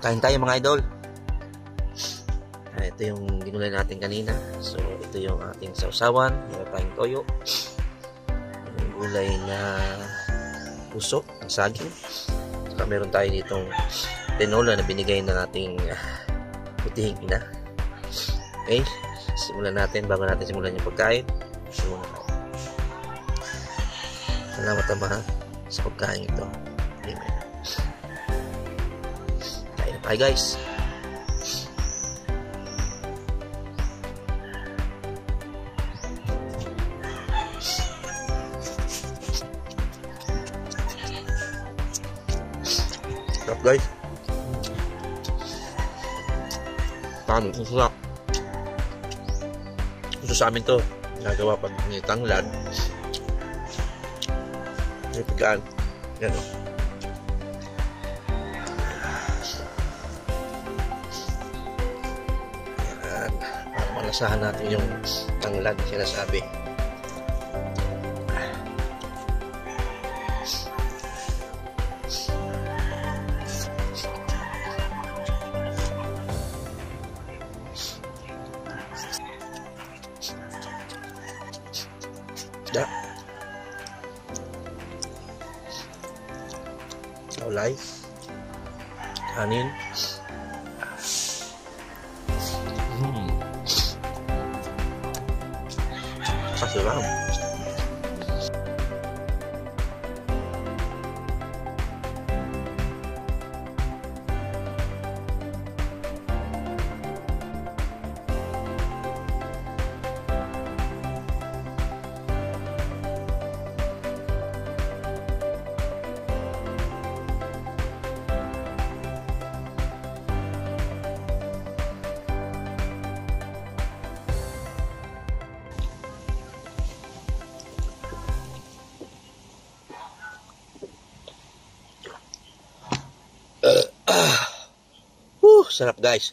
Kain tayo mga idol. Ito yung ginulay natin kanina. So ito yung ating sausawan. Meron tayong toyo. Yung gulay na puso, ang saging. Saka meron tayo ditong tinola na binigay na nating putihing ina. Okay, simulan natin. Bago natin simulan yung pagkain, simulan tayo. Salamat Ama sa pagkain ito. Amen. Kain tayo guys. Sarap guys. Paano? Sarap. Ito sa amin to. Nagawa pag tanglad. May pagkaan. Yan o. Yan. Para malasahan natin yung tanglad na sinasabi. Isda. Kaulay. Kanin. Kasarap. Sarap guys.